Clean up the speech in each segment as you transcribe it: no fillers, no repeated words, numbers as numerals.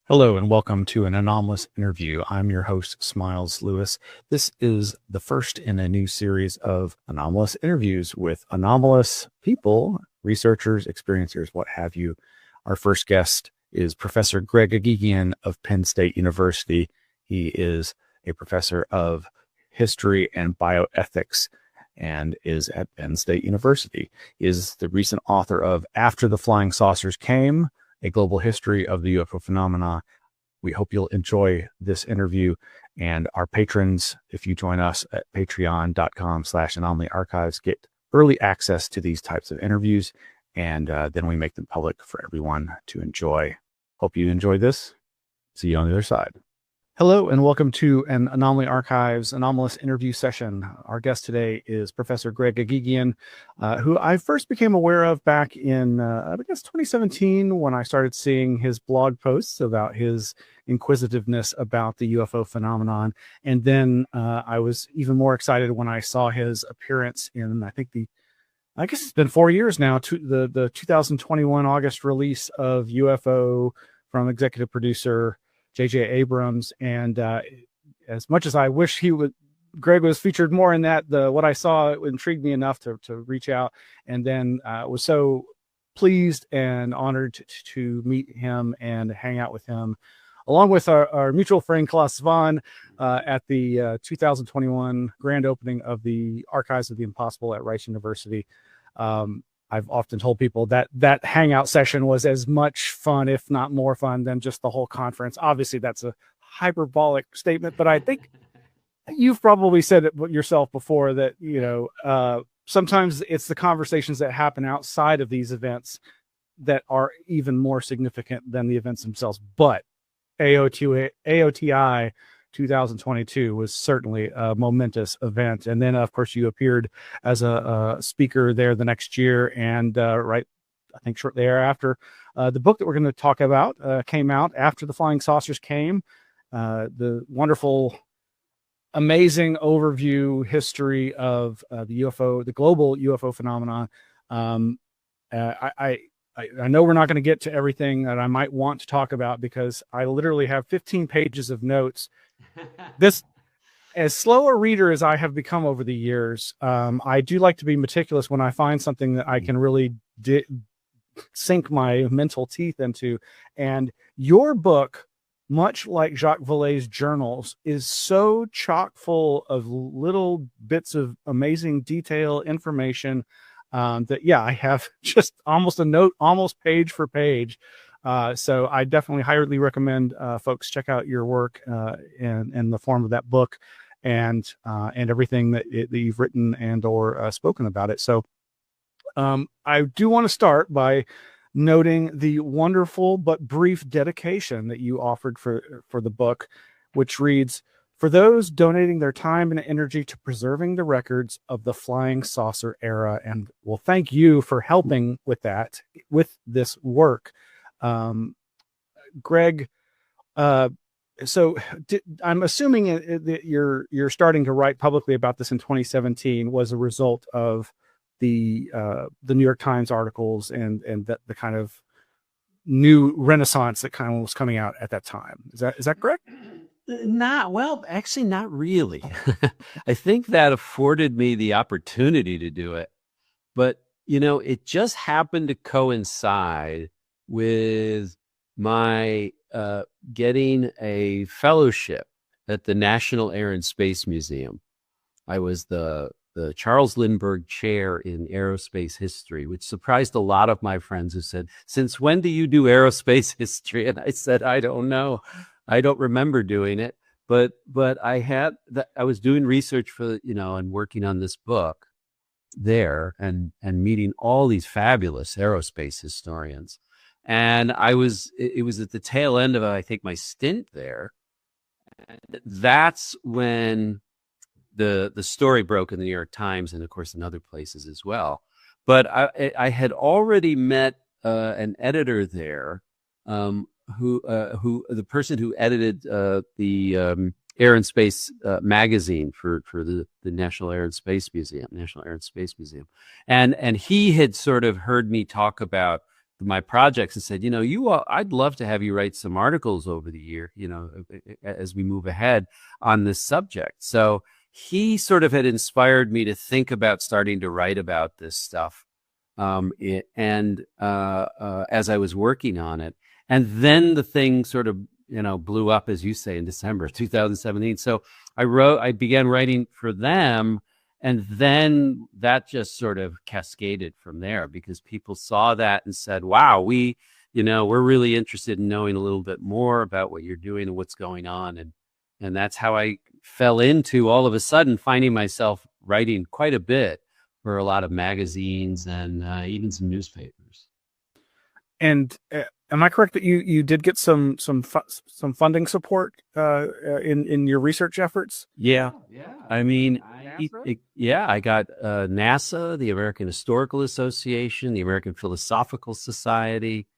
Hello and welcome to an Anomalous interview. I'm your host, Smiles Lewis. This is the first in a new series of anomalous interviews with anomalous people, researchers, experiencers, what have you. Our first guest is Professor Greg Eghigian of Penn State University. He is a professor of history and bioethics and is at Penn State University. He is the recent author of After the Flying Saucers Came, A Global History of the UFO Phenomena. We hope you'll enjoy this interview, and our patrons, if you join us at patreon.com/Anomaly Archives, get early access to these types of interviews, and then we make them public for everyone to enjoy. Hope you enjoy this. See you on the other side. Hello and welcome to an Anomaly Archives anomalous interview session. Our guest today is Professor Greg Eghigian, who I first became aware of back in, 2017 when I started seeing his blog posts about his inquisitiveness about the UFO phenomenon. And then I was even more excited when I saw his appearance in, I guess it's been 4 years now, to the 2021 August release of UFO from executive producer J.J. Abrams, and as much as I wish Greg was featured more in that, what I saw intrigued me enough to reach out, and then was so pleased and honored to meet him and hang out with him, along with our mutual friend Klaus Vaughn at the 2021 grand opening of the Archives of the Impossible at Rice University. I've often told people that hangout session was as much fun, if not more fun, than just the whole conference. Obviously, that's a hyperbolic statement, but I think you've probably said it yourself before that, sometimes it's the conversations that happen outside of these events that are even more significant than the events themselves. But AOTI 2022 was certainly a momentous event. And then, of course, you appeared as a speaker there the next year. And I think shortly thereafter, the book that we're going to talk about came out, After the Flying Saucers Came, the wonderful, amazing overview history of the global UFO phenomenon. I know we're not going to get to everything that I might want to talk about because I literally have 15 pages of notes. This, as slow a reader as I have become over the years, I do like to be meticulous when I find something that I can really sink my mental teeth into. And your book, much like Jacques Vallée's journals, is so chock full of little bits of amazing detail, information, that I have just almost a note, almost page for page. So I definitely highly recommend folks check out your work in the form of that book and everything that you've written and or spoken about it. So I do want to start by noting the wonderful but brief dedication that you offered for the book, which reads, "For those donating their time and energy to preserving the records of the flying saucer era." And well, thank you for helping with that, with this work. Greg, so I'm assuming that you're starting to write publicly about this in 2017 was a result of the New York Times articles and that the kind of new renaissance that kind of was coming out at that time. Is that correct? Actually, not really. I think that afforded me the opportunity to do it, but it just happened to coincide with my getting a fellowship at the National Air and Space Museum. I was the Charles Lindbergh Chair in Aerospace History, which surprised a lot of my friends who said, "Since when do you do aerospace history?" And I said, "I don't know. I don't remember doing it." But I was doing research for, and working on this book there and meeting all these fabulous aerospace historians. And it was at the tail end of, I think, my stint there. And that's when the story broke in the New York Times and, of course, in other places as well. But I had already met an editor there, who the person who edited the Air and Space magazine for the National Air and Space Museum, and he had sort of heard me talk about my projects and said, I'd love to have you write some articles over the year, as we move ahead on this subject. So he sort of had inspired me to think about starting to write about this stuff. As I was working on it, and then the thing sort of, blew up, as you say, in December 2017. So I began writing for them. And then that just sort of cascaded from there, because people saw that and said, wow, we're really interested in knowing a little bit more about what you're doing and what's going on. And that's how I fell into, all of a sudden, finding myself writing quite a bit for a lot of magazines and even some newspapers. And am I correct that you did get some funding support in your research efforts? Yeah. I mean, I got NASA, the American Historical Association, the American Philosophical Society,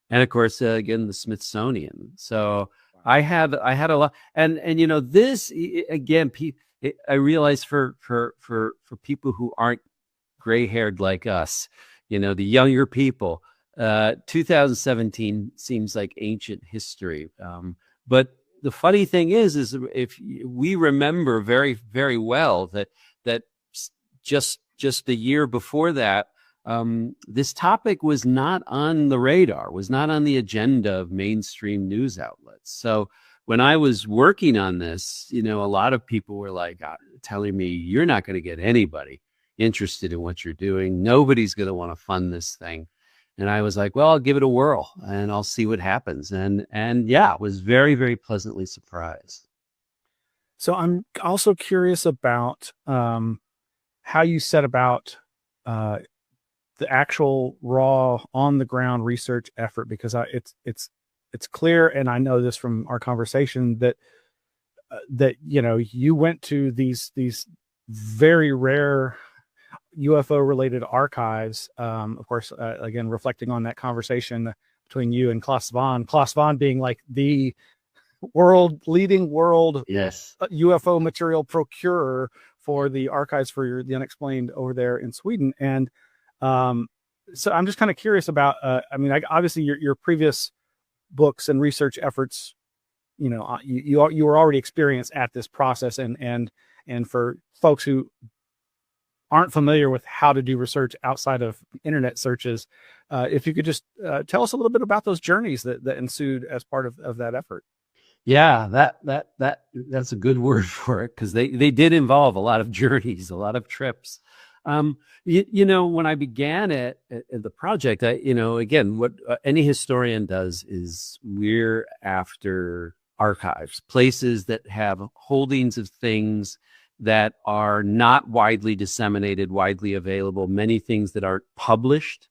and of course, again, the Smithsonian. So I had a lot, and this again, I realize for people who aren't gray-haired like us, the younger people, 2017 seems like ancient history. But the funny thing is if we remember very, very well that just the year before that, this topic was not on the radar, was not on the agenda of mainstream news outlets. So when I was working on this, a lot of people were like telling me, you're not going to get anybody interested in what you're doing. Nobody's going to want to fund this thing. And I was like, well, I'll give it a whirl and I'll see what happens. And yeah, I was very, very pleasantly surprised. So I'm also curious about how you set about the actual raw on the ground research effort, because it's clear, and I know this from our conversation, that you went to these very rare UFO related archives. Of course, again, reflecting on that conversation between you and Klaus Von being like the leading world UFO material procurer for the archives for the unexplained over there in Sweden. And so I'm just kind of curious about, obviously your previous books and research efforts, you were already experienced at this process, and for folks who aren't familiar with how to do research outside of internet searches, if you could just tell us a little bit about those journeys that ensued as part of that effort. Yeah, that's a good word for it, because they did involve a lot of journeys, a lot of trips. When I began the project, again, what any historian does is we're after archives, places that have holdings of things that are not widely disseminated, widely available, many things that aren't published,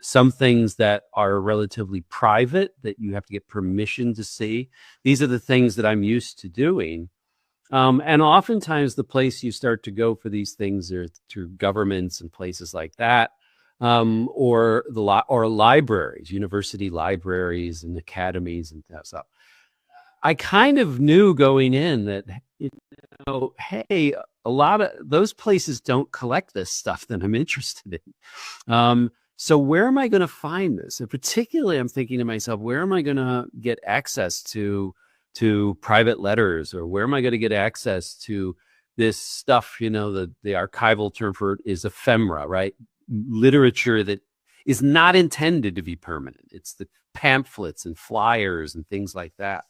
some things that are relatively private that you have to get permission to see. These are the things that I'm used to doing. And oftentimes the place you start to go for these things are through governments and places like that, or libraries, university libraries and academies and stuff. I kind of knew going in that, hey, a lot of those places don't collect this stuff that I'm interested in. So where am I going to find this? And particularly, I'm thinking to myself, where am I going to get access to private letters, or where am I going to get access to this stuff? The archival term for it is ephemera, right? Literature that is not intended to be permanent. It's the pamphlets and flyers and things like that.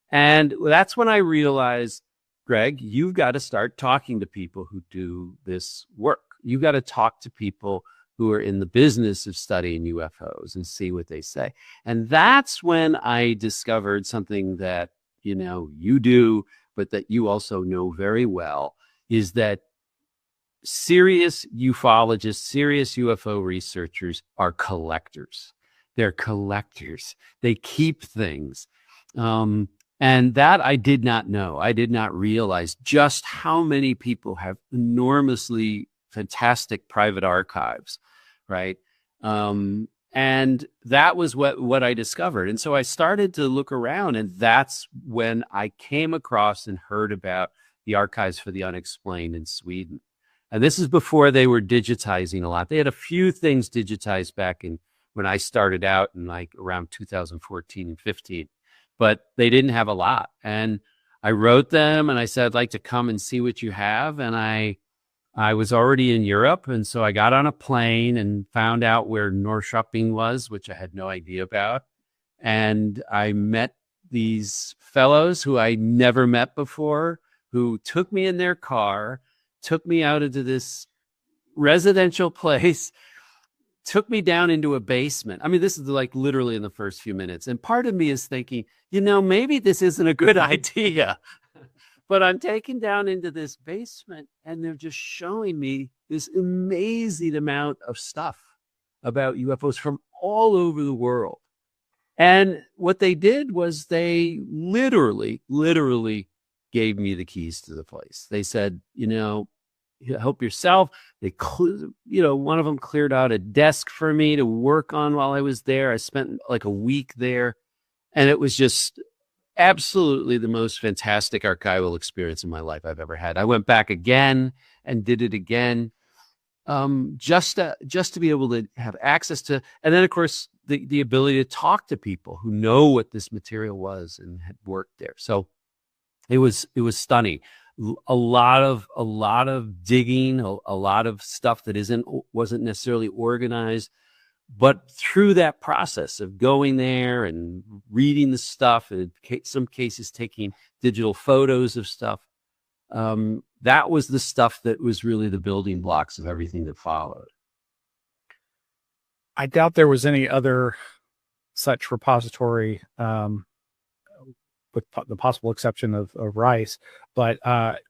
And that's when I realized, Greg, you've got to start talking to people who do this work. You've got to talk to people who are in the business of studying UFOs and see what they say. And that's when I discovered something that, you do, but that you also know very well, is that serious ufologists, serious UFO researchers are collectors. They're collectors. They keep things. And that I did not know. I did not realize just how many people have enormously fantastic private archives, right? And that was what I discovered. And so I started to look around, and that's when I came across and heard about the Archives for the Unexplained in Sweden. And this is before they were digitizing a lot. They had a few things digitized back in when I started out in like around 2014 and 15, but they didn't have a lot. And I wrote them and I said, I'd like to come and see what you have. And I was already in Europe. And so I got on a plane and found out where Norrköping was, which I had no idea about. And I met these fellows who I never met before, who took me in their car, took me out into this residential place, took me down into a basement. I mean, this is like literally in the first few minutes. And part of me is thinking, maybe this isn't a good idea. But I'm taken down into this basement and they're just showing me this amazing amount of stuff about UFOs from all over the world. And what they did was they literally gave me the keys to the place. They said, help yourself. One of them cleared out a desk for me to work on while I was there. I spent like a week there, and it was just absolutely the most fantastic archival experience in my life I've ever had. I went back again and did it again, just to be able to have access to, and then of course the ability to talk to people who know what this material was and had worked there. So it was stunning. A lot of digging, a lot of stuff that wasn't necessarily organized. But through that process of going there and reading the stuff, and in some cases taking digital photos of stuff, that was the stuff that was really the building blocks of everything that followed. I doubt there was any other such repository, with the possible exception of Rice. But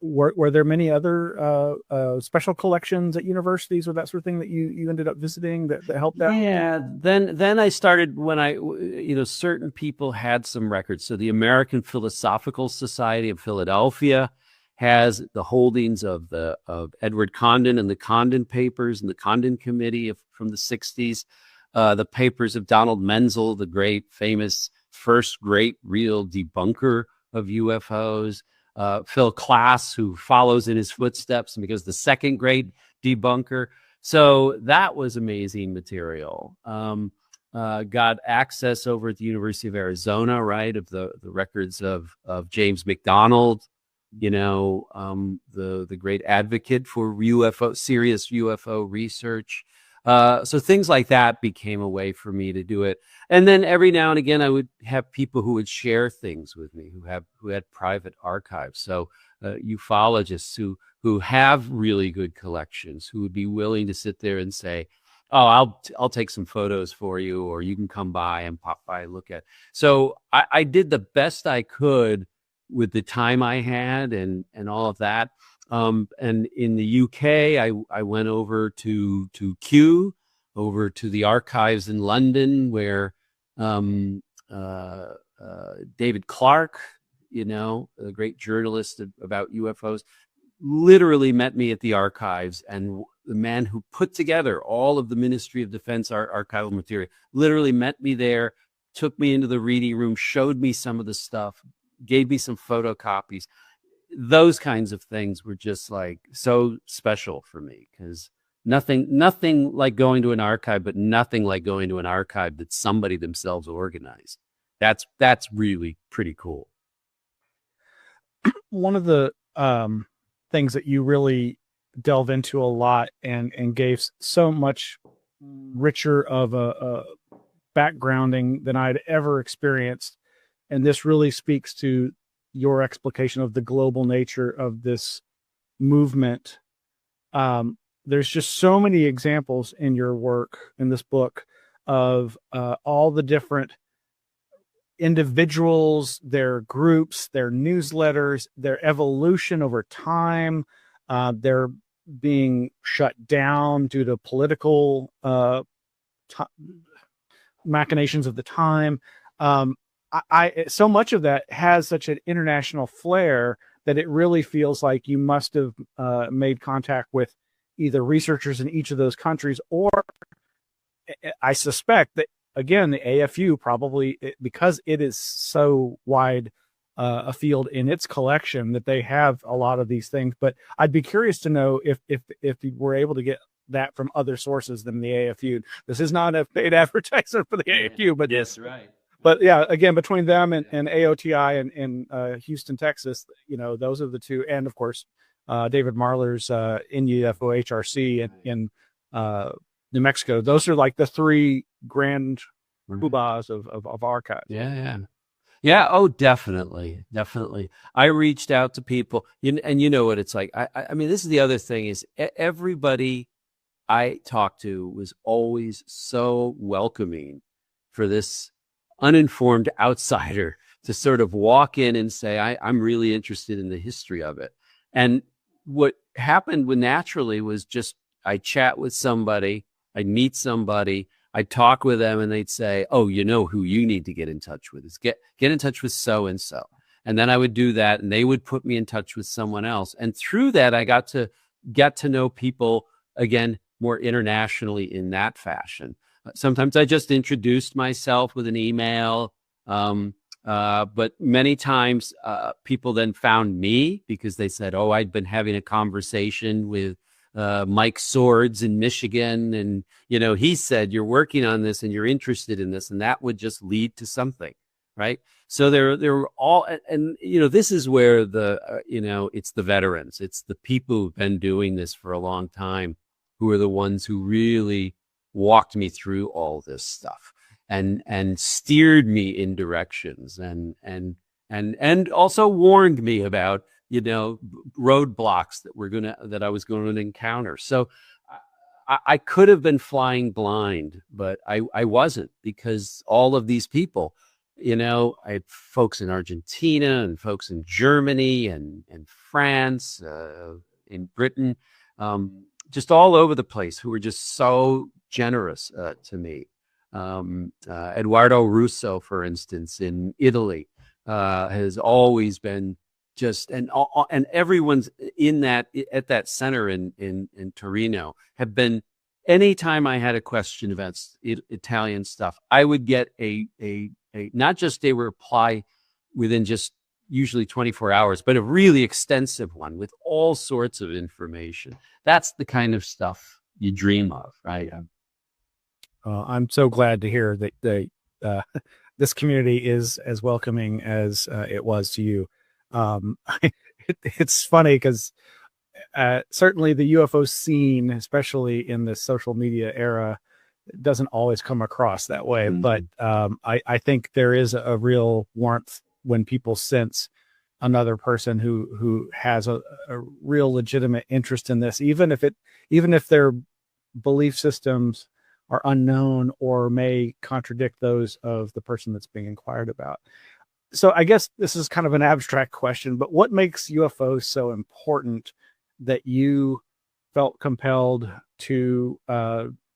were there many other special collections at universities or that sort of thing that you ended up visiting that helped out? Yeah. Then I started when certain people had some records. So the American Philosophical Society of Philadelphia has the holdings of Edward Condon and the Condon Papers and the Condon Committee from the 60s, the papers of Donald Menzel, the great famous first great real debunker of UFOs, Phil Klass, who follows in his footsteps and becomes the second great debunker. So that was amazing material. Got access over at the University of Arizona, right, of the records of James McDonald, the great advocate for serious UFO research. So things like that became a way for me to do it. And then every now and again, I would have people who would share things with me, who had private archives. So ufologists who have really good collections, who would be willing to sit there and say, "Oh, I'll take some photos for you, or you can come by and pop by and look at." So I did the best I could with the time I had and all of that. And in the UK, I went over to Kew, over to the archives in London, where David Clark, the great journalist about UFOs, literally met me at the archives, and the man who put together all of the Ministry of Defense archival material literally met me there, took me into the reading room, showed me some of the stuff, gave me some photocopies. Those kinds of things were just like so special for me, because nothing like going to an archive, but nothing like going to an archive that somebody themselves organized. That's really pretty cool. One of the things that you really delve into a lot and gave so much richer of a backgrounding than I'd ever experienced, and this really speaks to your explication of the global nature of this movement. There's just so many examples in your work, in this book, of all the different individuals, their groups, their newsletters, their evolution over time, their being shut down due to political machinations of the time. So much of that has such an international flair that it really feels like you must have made contact with either researchers in each of those countries, or I suspect that, again, the AFU probably, because it is so wide a field in its collection, that they have a lot of these things. But I'd be curious to know if you were able to get that from other sources than the AFU. This is not a paid advertisement for the AFU, but yes, right. But yeah, again, between them and AOTI in Houston, Texas, those are the two, and of course, David Marler's NUFO HRC in New Mexico. Those are like the three grand poobahs of archives. Yeah. Oh, definitely. I reached out to people, and you know what it's like. I mean, this is the other thing is everybody I talked to was always so welcoming for this uninformed outsider to sort of walk in and say, I'm really interested in the history of it. And what happened naturally was just I chat with somebody, I'd meet somebody, I'd talk with them, and they'd say, oh, you know who you need to get in touch with is get in touch with so-and-so. And then I would do that, and they would put me in touch with someone else. And through that, I got to get to know people, again, more internationally in that fashion. Sometimes I just introduced myself with an email, but many times people then found me because they said, oh, I'd been having a conversation with Mike Swords in Michigan, and he said you're working on this and you're interested in this, and that would just lead to something, right? So there were all, and this is where it's the veterans, it's the people who've been doing this for a long time, who are the ones who really walked me through all this stuff and steered me in directions and also warned me about roadblocks that I was going to encounter. So I could have been flying blind, but I wasn't, because all of these people, I had folks in Argentina and folks in Germany and France, in Britain, just all over the place, who were just so generous to me. Eduardo Russo, for instance, in Italy, has always been just, and everyone's at that center in Torino have been. Anytime I had a question about Italian stuff, I would get a not just a reply within just usually 24 hours, but a really extensive one with all sorts of information. That's the kind of stuff you dream of, right? I'm so glad to hear that this community is as welcoming as it was to you. It's funny because certainly the UFO scene, especially in the social media era, doesn't always come across that way. Mm-hmm. But I think there is a real warmth when people sense another person who has a real legitimate interest in this, even if their belief systems are unknown or may contradict those of the person that's being inquired about. So I guess this is kind of an abstract question, but what makes UFOs so important that you felt compelled to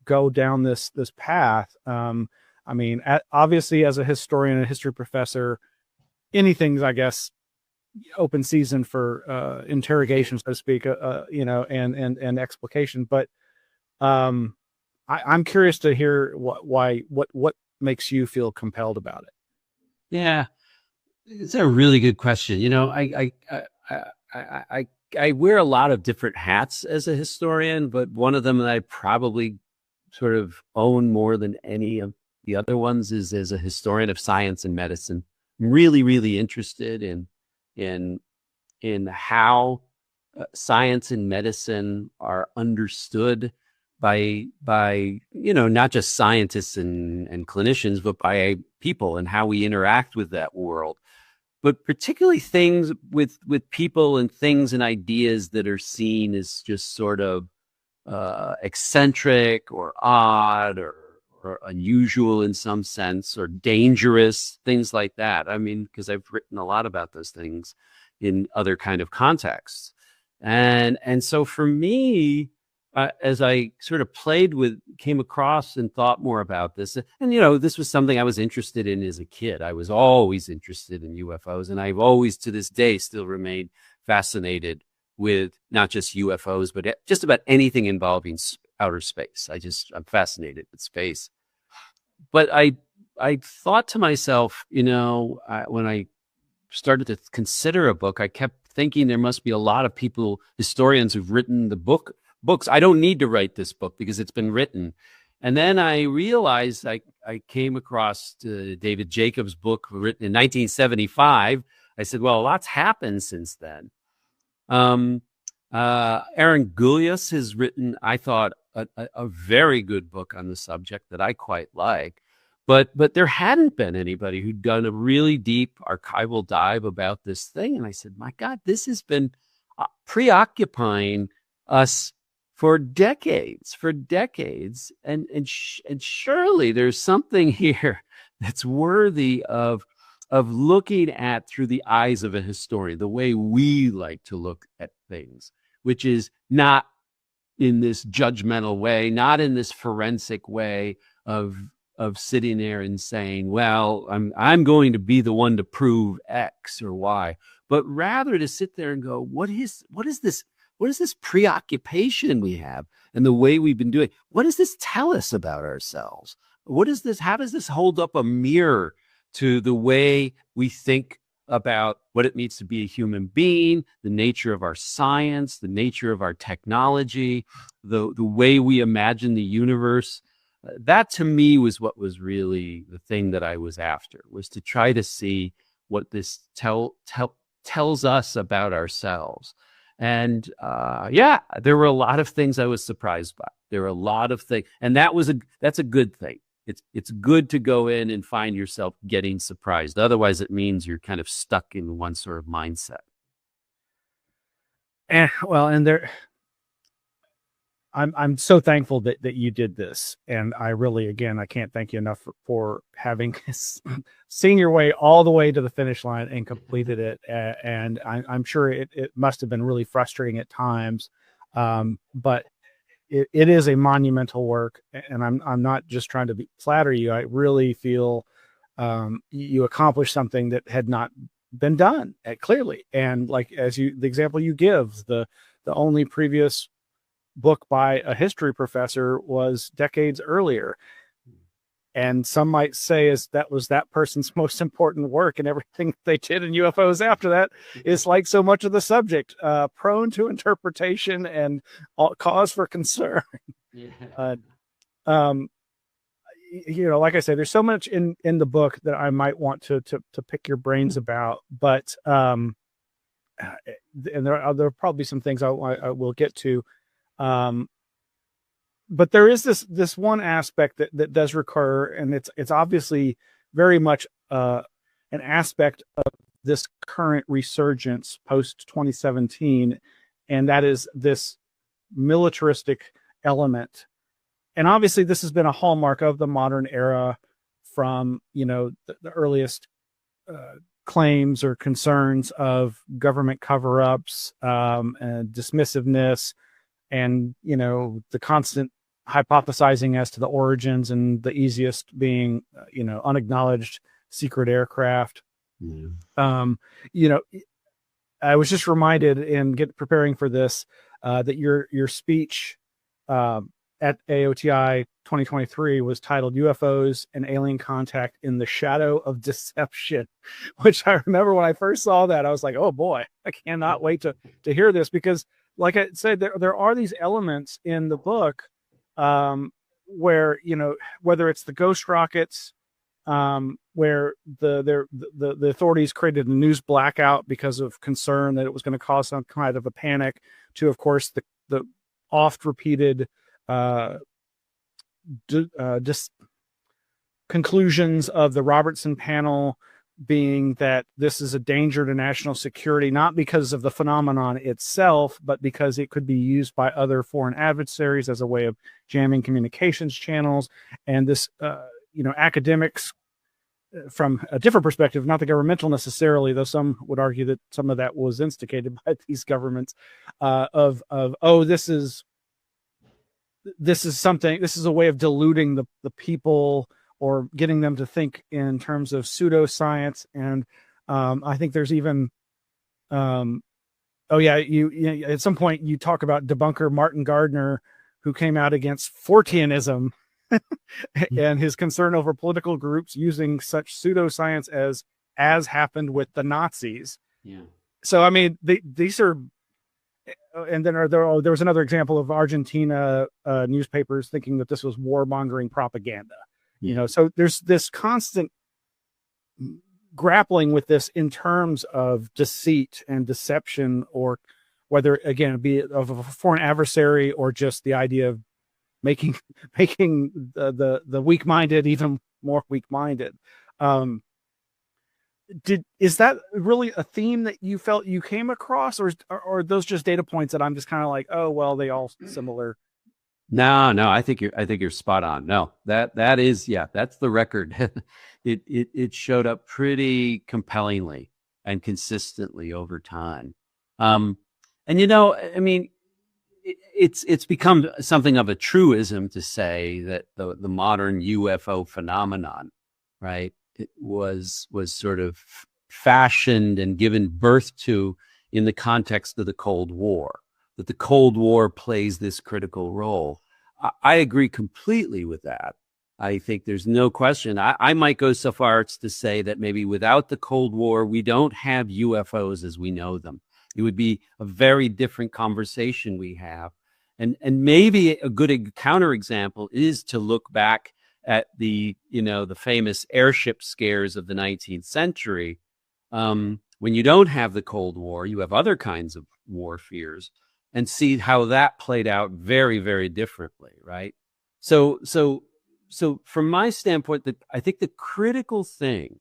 go down this path? I mean, obviously, as a historian and a history professor, anything's, I guess, open season for interrogation, so to speak, and explication. But I'm curious to hear what makes you feel compelled about it. Yeah, it's a really good question. I wear a lot of different hats as a historian, but one of them that I probably sort of own more than any of the other ones is as a historian of science and medicine. I'm really, really interested in how science and medicine are understood by not just scientists and clinicians, but by people, and how we interact with that world. But particularly things with people and things and ideas that are seen as just sort of eccentric or odd or unusual in some sense, or dangerous, things like that. I mean, because I've written a lot about those things in other kind of contexts. And so for me, as I sort of came across and thought more about this, and, this was something I was interested in as a kid. I was always interested in UFOs, and I've always, to this day, still remained fascinated with not just UFOs, but just about anything involving outer space. I'm fascinated with space. But I thought to myself, when I started to consider a book, I kept thinking there must be a lot of historians who've written the book books. I don't need to write this book because it's been written. And then I realized I came across David Jacobs' book written in 1975. I said, well, a lot's happened since then. Aaron Gulius has written, I thought, a very good book on the subject that I quite like. But there hadn't been anybody who'd done a really deep archival dive about this thing. And I said, my God, this has been preoccupying us for decades. And surely there's something here that's worthy of looking at through the eyes of a historian, the way we like to look at things, which is not in this judgmental way, not in this forensic way of sitting there and saying, well, I'm going to be the one to prove X or Y, but rather to sit there and go, what is this preoccupation we have and the way we've been doing? What does this tell us about ourselves? How does this hold up a mirror to the way we think about what it means to be a human being, the nature of our science, the nature of our technology, the way we imagine the universe? That to me was what was really the thing that I was after, was to try to see what this tells us about ourselves. And there were a lot of things I was surprised by. There were a lot of things, and that's a good thing. It's good to go in and find yourself getting surprised. Otherwise, it means you're kind of stuck in one sort of mindset. I'm so thankful that you did this, and I really, again, I can't thank you enough for having seen your way all the way to the finish line and completed it. And I'm sure it must have been really frustrating at times, but it is a monumental work, and I'm not just trying to flatter you. I really feel you accomplished something that had not been done clearly. And like the example you give, the only previous book by a history professor was decades earlier, and some might say that was that person's most important work, and everything they did in UFOs after that is, like so much of the subject, prone to interpretation and cause for concern. Yeah. Like I say, there's so much in the book that I might want to pick your brains about, but and there'll probably be some things I will get to. But there is this one aspect that does recur, and it's obviously very much an aspect of this current resurgence post 2017, and that is this militaristic element. And obviously this has been a hallmark of the modern era, from the earliest claims or concerns of government cover-ups, and dismissiveness, and the constant hypothesizing as to the origins, and the easiest being unacknowledged secret aircraft. Yeah. I was just reminded in preparing for this that your speech at AOTI 2023 was titled UFOs and Alien Contact in the Shadow of Deception, which I remember when I first saw that, I was like, oh boy, I cannot wait to hear this, because like I said, there are these elements in the book where, whether it's the ghost rockets, where the authorities created a news blackout because of concern that it was going to cause some kind of a panic, to, of course, the oft repeated conclusions of the Robertson panel being that this is a danger to national security, not because of the phenomenon itself, but because it could be used by other foreign adversaries as a way of jamming communications channels. And this, academics from a different perspective, not the governmental necessarily, though some would argue that some of that was instigated by these governments, this is a way of diluting the people, or getting them to think in terms of pseudoscience. And I think there's even, you at some point you talk about debunker Martin Gardner, who came out against Forteanism and his concern over political groups using such pseudoscience as happened with the Nazis. Yeah. So, I mean, these are and then there was another example of Argentina newspapers thinking that this was warmongering propaganda. So there's this constant grappling with this in terms of deceit and deception, or whether, again, it be of a foreign adversary or just the idea of making the weak-minded even more weak-minded. Is that really a theme that you felt you came across, or are those just data points that I'm just kind of like, oh well, they all similar? No, I think you're spot on. No, that is, yeah, that's the record. It showed up pretty compellingly and consistently over time. And I mean, it's become something of a truism to say that the modern UFO phenomenon, right, it was sort of fashioned and given birth to in the context of the Cold War, that the Cold War plays this critical role. I agree completely with that. I think there's no question. I might go so far as to say that maybe without the Cold War, we don't have UFOs as we know them. It would be a very different conversation we have. And maybe a good counterexample is to look back at the famous airship scares of the 19th century. When you don't have the Cold War, you have other kinds of war fears, and see how that played out very, very differently, right? So from my standpoint, I think the critical thing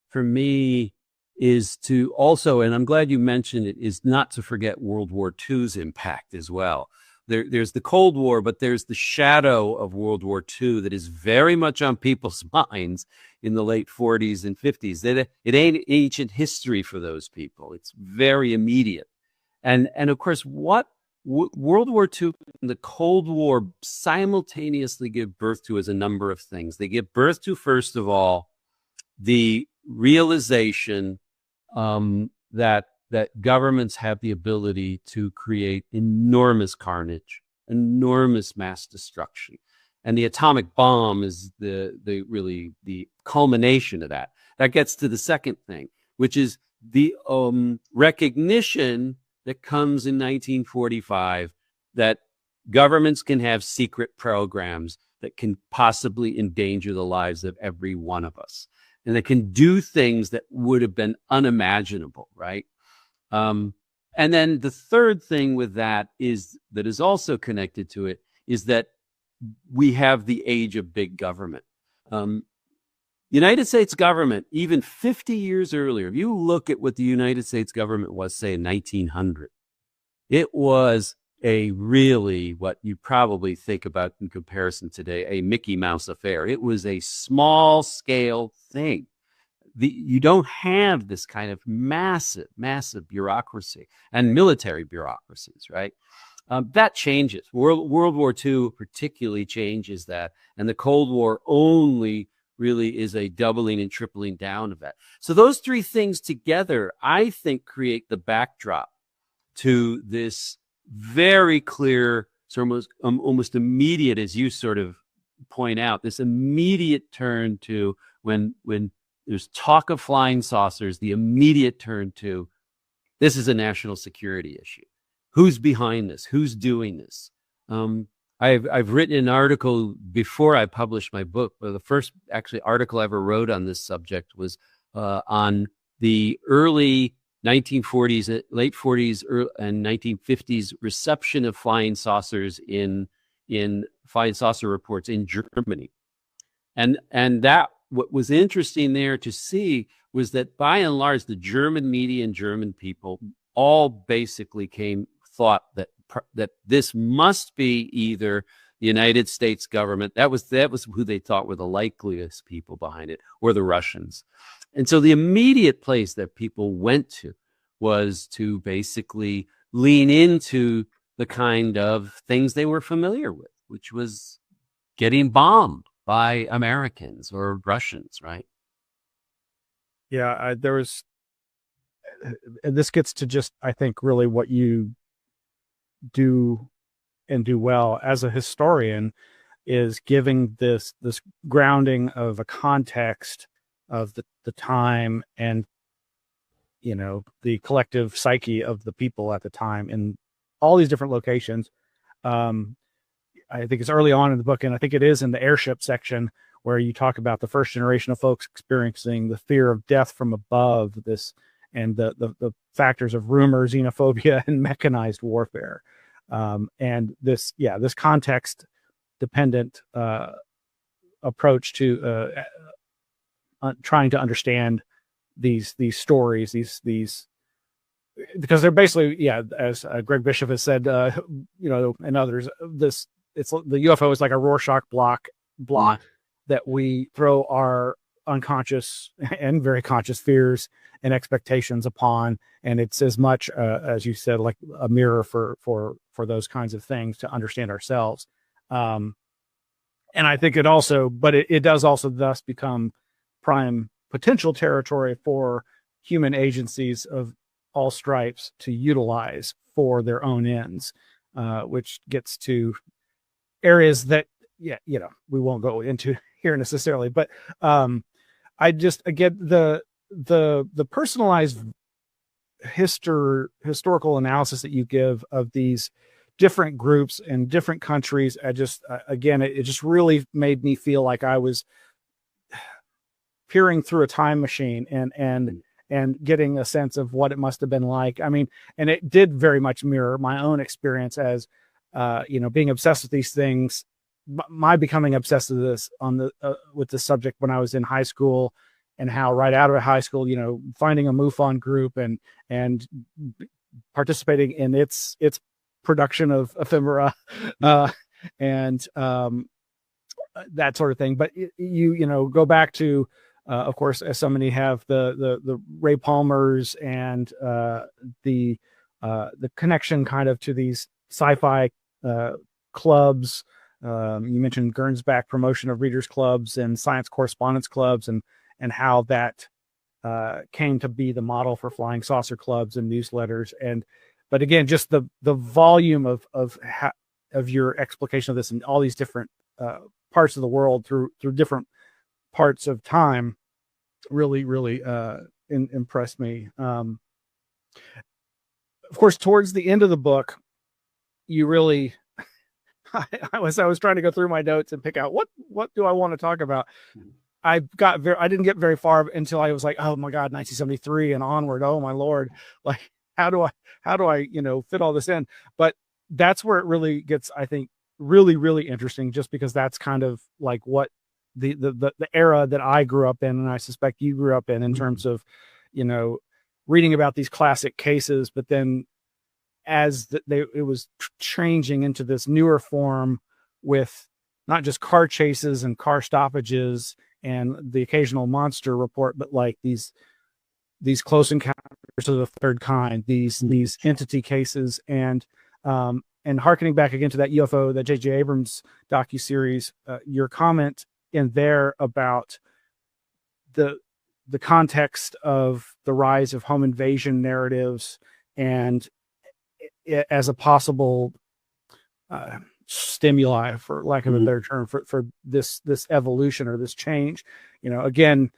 for me is to also, and I'm glad you mentioned it, is not to forget World War II's impact as well. There's the Cold War, but there's the shadow of World War II that is very much on people's minds in the late 40s and 50s. That it ain't ancient history for those people. It's very immediate. And of course, what World War II and the Cold War simultaneously give birth to is a number of things. They give birth to, first of all, the realization that governments have the ability to create enormous carnage, enormous mass destruction. And the atomic bomb is really the culmination of that. That gets to the second thing, which is the recognition that comes in 1945 that governments can have secret programs that can possibly endanger the lives of every one of us. And they can do things that would have been unimaginable, right? And then the third thing with that is also connected to it is that we have the age of big government. United States government, even 50 years earlier, if you look at what the United States government was, say, in 1900, it was a really, what you probably think about in comparison today, a Mickey Mouse affair. It was a small scale thing. You don't have this kind of massive bureaucracy and military bureaucracies, right? That changes. World War II particularly changes that. And the Cold War only really is a doubling and tripling down of that. So those three things together, I think, create the backdrop to this very clear, sort of almost immediate, as you sort of point out, this immediate turn to when there's talk of flying saucers, the immediate turn to this is a national security issue. Who's behind this? Who's doing this? I've written an article before I published my book. But the first actually article I ever wrote on this subject was on the early 1940s, late 40s and 1950s reception of flying saucers in flying saucer reports in Germany, and that what was interesting there to see was that by and large the German media and German people all basically thought that this must be either the United States government, that was who they thought were the likeliest people behind it, or the Russians. And so the immediate place that people went to was to basically lean into the kind of things they were familiar with, which was getting bombed by Americans or Russians, right? Yeah, this gets to just, I think, really what you do and do well as a historian is giving this grounding of a context of the time and the collective psyche of the people at the time, and all these different locations. I think it's early on in the book, and I think it is in the airship section where you talk about the first generation of folks experiencing the fear of death from above, this and the factors of rumor, xenophobia, and mechanized warfare. And this context dependent approach to trying to understand these stories, these because they're basically, as Greg Bishop has said, and others, the UFO is like a Rorschach block that we throw our unconscious and very conscious fears and expectations upon, and it's as much as you said, like a mirror for those kinds of things to understand ourselves. And I think it also, but it does also thus become prime potential territory for human agencies of all stripes to utilize for their own ends, which gets to areas that, we won't go into here necessarily. But I just, again, the personalized historical analysis that you give of these different groups in different countries, I just, again, it just really made me feel like I was peering through a time machine and getting a sense of what it must have been like. I mean, and it did very much mirror my own experience as, being obsessed with these things, my becoming obsessed with this with the subject when I was in high school, and how right out of high school, finding a MUFON group and participating in its production of ephemera, and that sort of thing. But you go back to, of course, as so many have, the Ray Palmers and the connection kind of to these sci-fi clubs. You mentioned Gernsback promotion of readers clubs and science correspondence clubs, and how that came to be the model for flying saucer clubs and newsletters. But again, just the volume of your explication of this in all these different parts of the world through different parts of time really impressed me. Of course, towards the end of the book, you really I was trying to go through my notes and pick out what do I want to talk about. I didn't get very far until I was like, oh my God, 1973 and onward. Oh my Lord. Like, how do I, fit all this in? But that's where it really gets, I think, really, really interesting, just because that's kind of like what the era that I grew up in, and I suspect you grew up in terms of, reading about these classic cases, but then as it was changing into this newer form with not just car chases and car stoppages and the occasional monster report, but like these close encounters of the third kind, these entity cases, and harkening back again to that UFO, that J.J. Abrams docuseries, your comment in there about the context of the rise of home invasion narratives, and as a possible stimuli, for lack of a better term, for this evolution or this change. Again,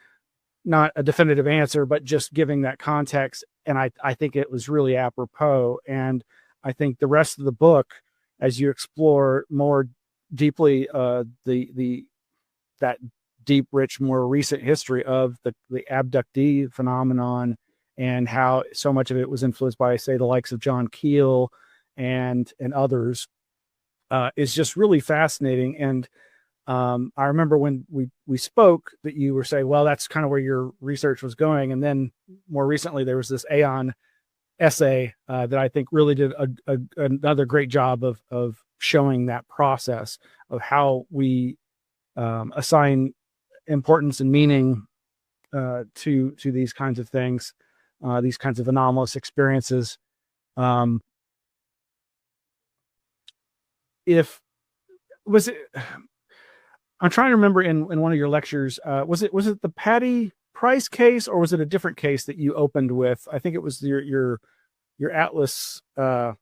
not a definitive answer, but just giving that context. And I think it was really apropos. And I think the rest of the book, as you explore more deeply that deep, rich, more recent history of the abductee phenomenon, and how so much of it was influenced by, say, the likes of John Keel and others, is just really fascinating. And I remember when we spoke that you were saying, well, that's kind of where your research was going. And then more recently, there was this Aeon essay that I think really did another great job of showing that process of how we assign importance and meaning to these kinds of things, these kinds of anomalous experiences. I'm trying to remember in one of your lectures, was it the Patty Price case, or was it a different case that you opened with? I think it was your Atlas, not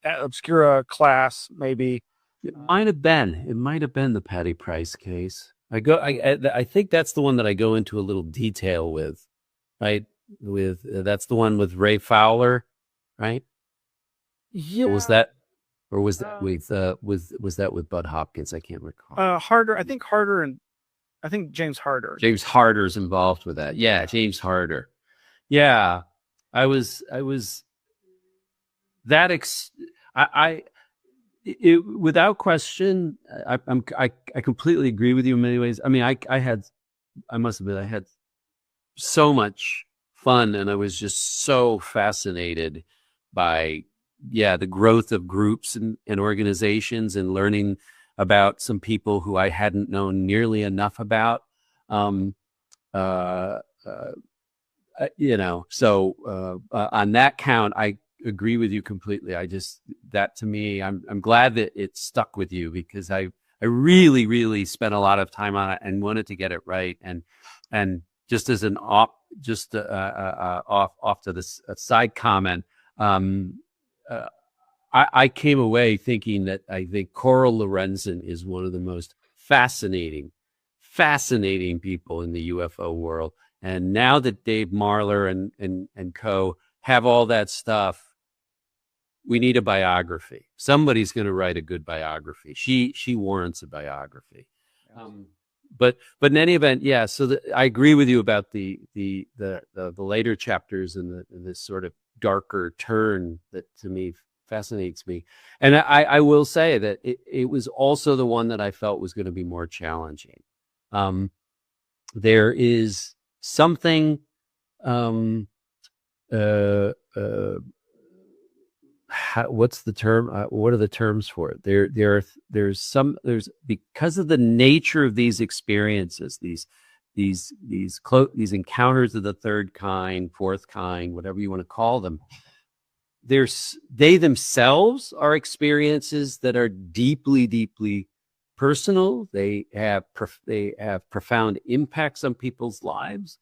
Obscura class, maybe. It might have been the Patty Price case. I think that's the one that I go into a little detail with, right? That's the one with Ray Fowler, right? Yeah. Was that, or was that was that with Bud Hopkins? I can't recall. Harder. I think James Harder. James Harder's involved with that. Yeah, James Harder. Yeah, I was that without question. I completely agree with you in many ways. I mean, I must admit I had so much fun, and I was just so fascinated by the growth of groups and organizations, and learning about some people who I hadn't known nearly enough about. Um, uh, uh, on that count, I agree with you completely. That to me, I'm glad that it stuck with you, because I really, really spent a lot of time on it and wanted to get it right. And just as an off to this side comment, I came away thinking that I think Coral Lorenzen is one of the most fascinating people in the UFO world. And now that Dave Marler and co have all that stuff, we need a biography. Somebody's going to write a good biography. She warrants a biography. But in any event, yeah. So I agree with you about the later chapters and this sort of darker turn that to me fascinates me. And I will say that it was also the one that I felt was going to be more challenging. There is something what's the term? What are the terms for it? There's because of the nature of these experiences, these encounters of the third kind, fourth kind, whatever you want to call them. They themselves are experiences that are deeply, deeply personal. They have profound impacts on people's lives,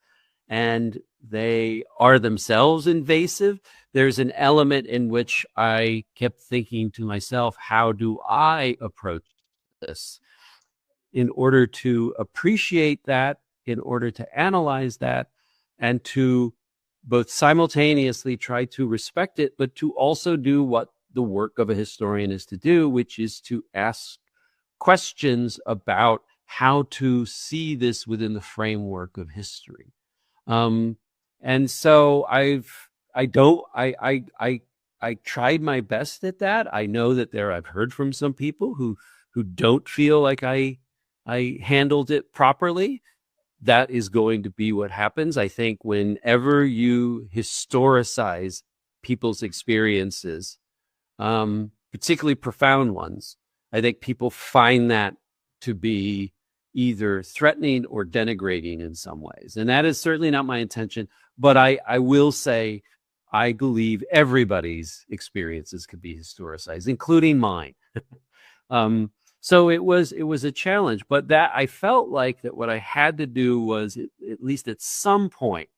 and they are themselves invasive. There's an element in which I kept thinking to myself, how do I approach this in order to appreciate that, in order to analyze that, and to both simultaneously try to respect it, but to also do what the work of a historian is to do, which is to ask questions about how to see this within the framework of history. And so I tried my best at that. I know that I've heard from some people who don't feel like I handled it properly. That is going to be what happens. I think whenever you historicize people's experiences, particularly profound ones, I think people find that to be either threatening or denigrating in some ways. And that is certainly not my intention. But I will say, I believe everybody's experiences could be historicized, including mine. So it was a challenge, but that I felt like that what I had to do was, at least at some point,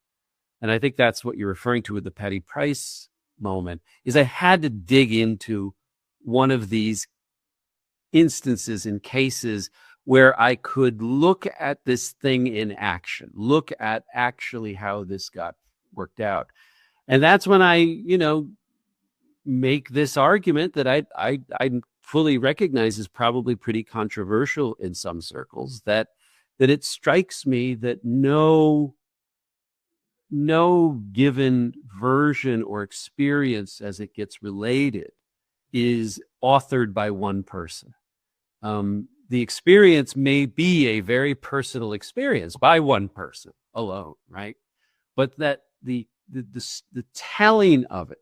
and I think that's what you're referring to with the Patty Price moment, is I had to dig into one of these instances and cases where I could look at this thing in action, look at actually how this got worked out. And that's when I, make this argument that I fully recognize is probably pretty controversial in some circles, that it strikes me that no given version or experience as it gets related is authored by one person. The experience may be a very personal experience by one person alone, right? But that the telling of it,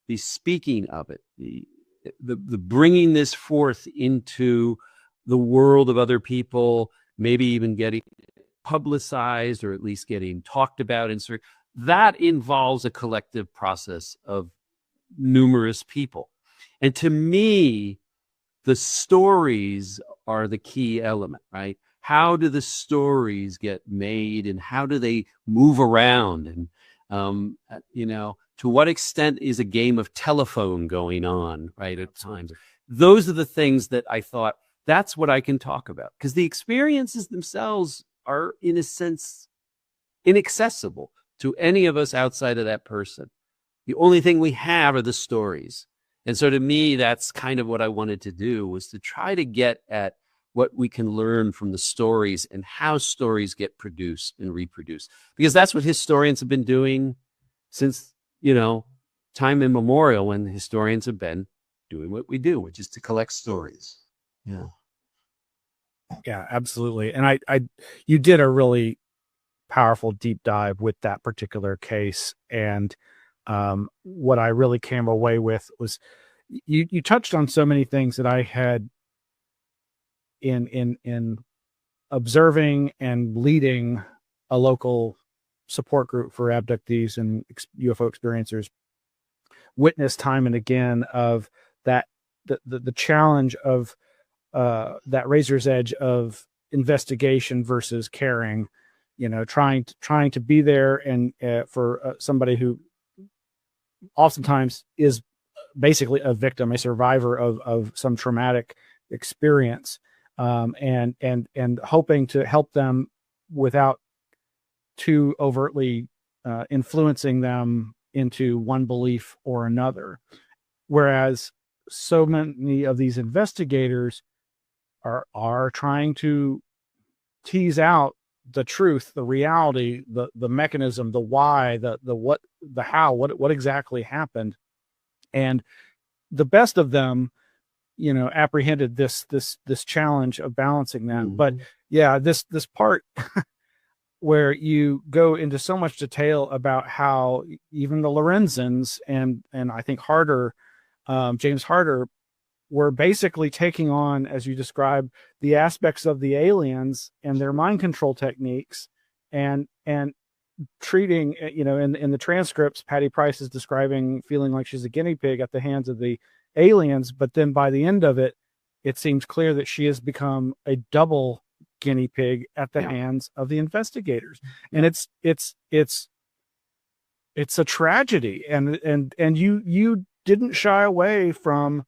the speaking of it, the bringing this forth into the world of other people, maybe even getting publicized or at least getting talked about, that involves a collective process of numerous people. And to me, the stories are the key element, right? How do the stories get made, and how do they move around? And, to what extent is a game of telephone going on, right, at times? Those are the things that I thought, that's what I can talk about. Because the experiences themselves are, in a sense, inaccessible to any of us outside of that person. The only thing we have are the stories. And so to me, that's kind of what I wanted to do, was to try to get at what we can learn from the stories and how stories get produced and reproduced. Because that's what historians have been doing since, time immemorial, when historians have been doing what we do, which is to collect stories. Yeah. Yeah, absolutely. And you did a really powerful deep dive with that particular case. And what I really came away with was you touched on so many things that I had in observing and leading a local support group for abductees and UFO experiencers, witnessed time and again of that the challenge of that razor's edge of investigation versus caring, trying to be there and for somebody who oftentimes is basically a victim, a survivor of some traumatic experience, and hoping to help them without too overtly influencing them into one belief or another. Whereas so many of these investigators are trying to tease out the truth, the reality, the mechanism, the why, the what, the how, what exactly happened. And the best of them, apprehended this challenge of balancing that. Mm-hmm. But yeah, this part where you go into so much detail about how even the Lorenzens and I think Harder, James Harder, were basically taking on, as you described, the aspects of the aliens and their mind control techniques, and treating, in the transcripts, Patty Price is describing feeling like she's a guinea pig at the hands of the aliens, but then by the end of it, it seems clear that she has become a double guinea pig at the hands of the investigators. And it's a tragedy, and you didn't shy away from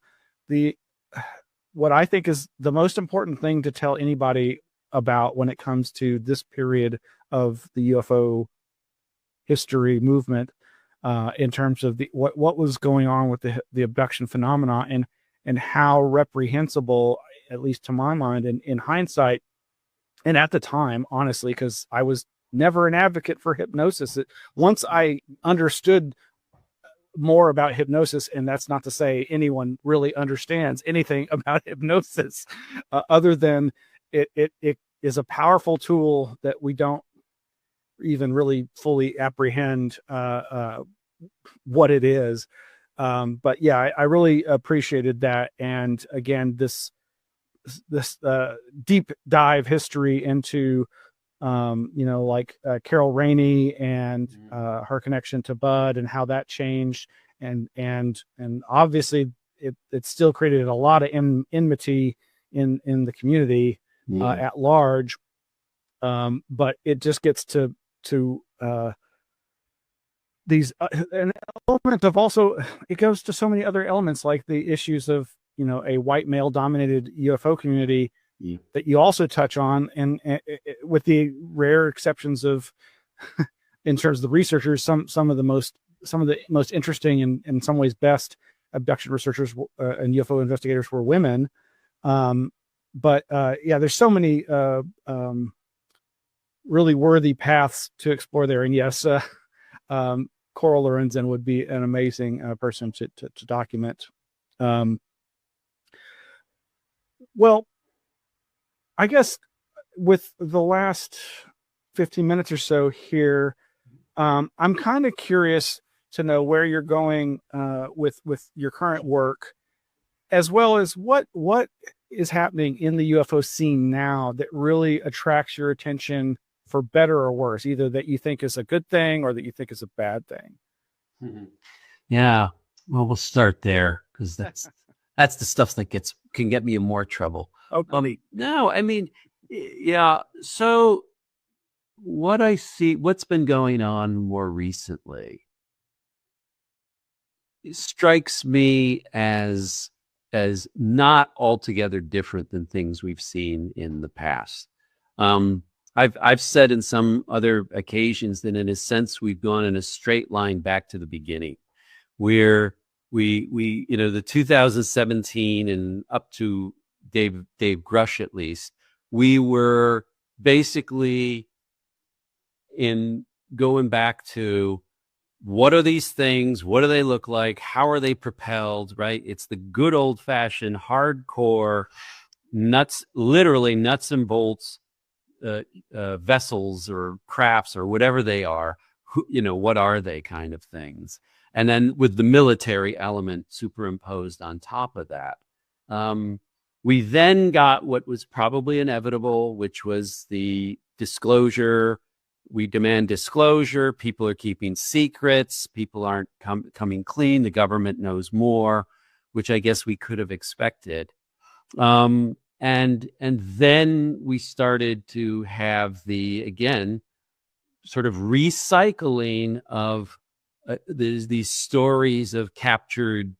what I think is the most important thing to tell anybody about when it comes to this period of the UFO history movement, in terms of what was going on with the abduction phenomena, and how reprehensible, at least to my mind, in hindsight, and at the time, honestly, because I was never an advocate for hypnosis. Once I understood more about hypnosis, and that's not to say anyone really understands anything about hypnosis, other than it is a powerful tool that we don't even really fully apprehend what it is. But yeah, I really appreciated that. And again, this deep dive history into Carol Rainey and her connection to Bud and how that changed, and obviously it still created a lot of enmity in the community at large, but it just gets to these an element of, also it goes to so many other elements, like the issues of a white male dominated UFO community that you also touch on, and with the rare exceptions of in terms of the researchers, some of the most interesting and in some ways best abduction researchers and UFO investigators were women. But there's so many really worthy paths to explore there. And yes, Coral Lorenzen would be an amazing person to document. Well, I guess with the last 15 minutes or so here, I'm kind of curious to know where you're going with your current work, as well as what is happening in the UFO scene now that really attracts your attention, for better or worse, either that you think is a good thing or that you think is a bad thing. Mm-hmm. Yeah, well, we'll start there, because that's the stuff that can get me in more trouble. Okay. So what I see, what's been going on more recently, it strikes me as not altogether different than things we've seen in the past. I've said in some other occasions that in a sense we've gone in a straight line back to the beginning, where we the 2017 and up to Dave Grush, at least, we were basically in going back to what are these things? What do they look like? How are they propelled? Right? It's the good old fashioned hardcore literally nuts and bolts vessels or crafts or whatever they are. What are they kind of things? And then with the military element superimposed on top of that. We then got what was probably inevitable, which was the disclosure. We demand disclosure. People are keeping secrets. People aren't coming clean. The government knows more, which I guess we could have expected. And then we started to have again, sort of recycling of these stories of captured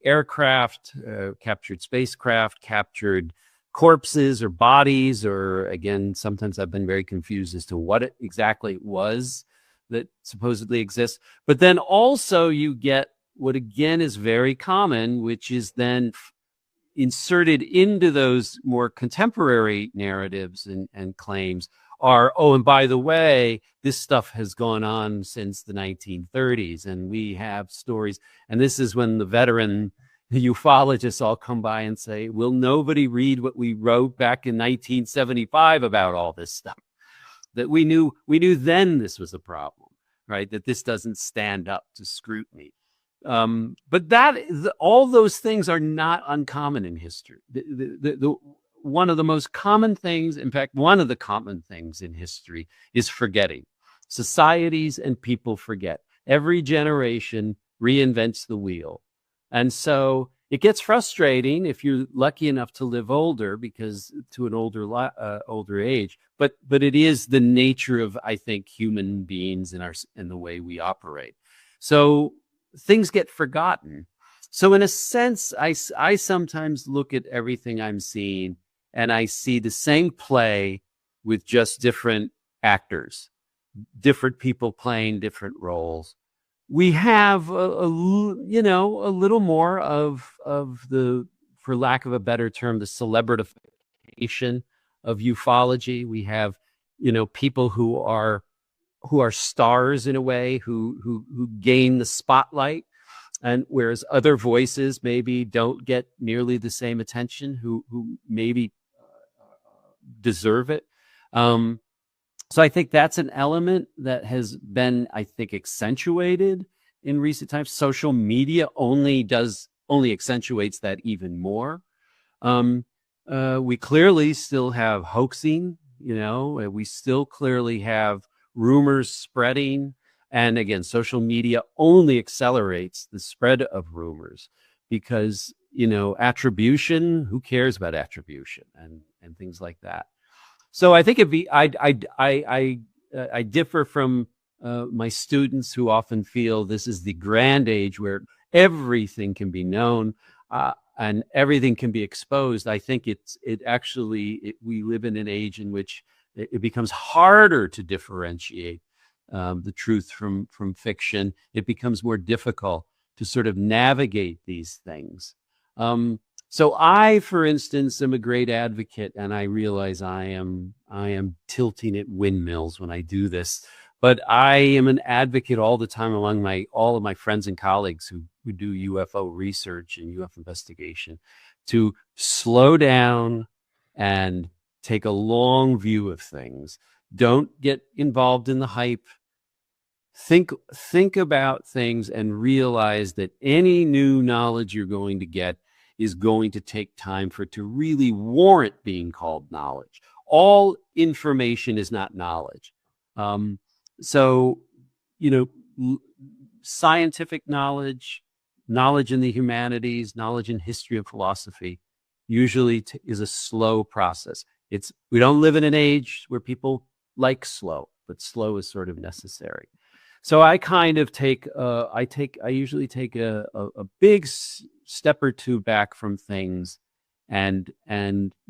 aircraft, captured spacecraft, captured corpses or bodies, or again, sometimes I've been very confused as to what it exactly was that supposedly exists. But then also you get what again is very common, which is then inserted into those more contemporary narratives and claims are, oh, and by the way, this stuff has gone on since the 1930s, and we have stories. And this is when the veteran ufologists all come by and say, will nobody read what we wrote back in 1975 about all this stuff? That we knew then this was a problem, right? That this doesn't stand up to scrutiny. But all those things are not uncommon in history. One of the most common things, in fact, one of the common things in history is forgetting. Societies and people forget. Every generation reinvents the wheel. And so it gets frustrating if you're lucky enough to live older, because to an older age, but it is the nature of, I think, human beings and the way we operate. So things get forgotten. So in a sense, I sometimes look at everything I'm seeing and I see the same play with just different actors, different people playing different roles. We have a little more of the, for lack of a better term, the celebritification of ufology. We have, people who are stars in a way, who gain the spotlight, and whereas other voices maybe don't get nearly the same attention, who maybe deserve it. So I think that's an element that has been, I think, accentuated in recent times. Social media only accentuates that even more. We clearly still have hoaxing, we still clearly have rumors spreading. And again, social media only accelerates the spread of rumors because, attribution, who cares about attribution and things like that. So I think I differ from my students who often feel this is the grand age where everything can be known and everything can be exposed. I think we live in an age in which it becomes harder to differentiate the truth from fiction. It becomes more difficult to sort of navigate these things. So I, for instance, am a great advocate, and I realize I am tilting at windmills when I do this, but I am an advocate all the time among all of my friends and colleagues who do UFO research and UFO investigation to slow down and take a long view of things. Don't get involved in the hype. Think about things and realize that any new knowledge you're going to get is going to take time for it to really warrant being called knowledge. All information is not knowledge. Scientific knowledge, knowledge in the humanities, knowledge in history and philosophy usually is a slow process. We don't live in an age where people like slow, but slow is sort of necessary. So I kind of I usually take a big step or two back from things and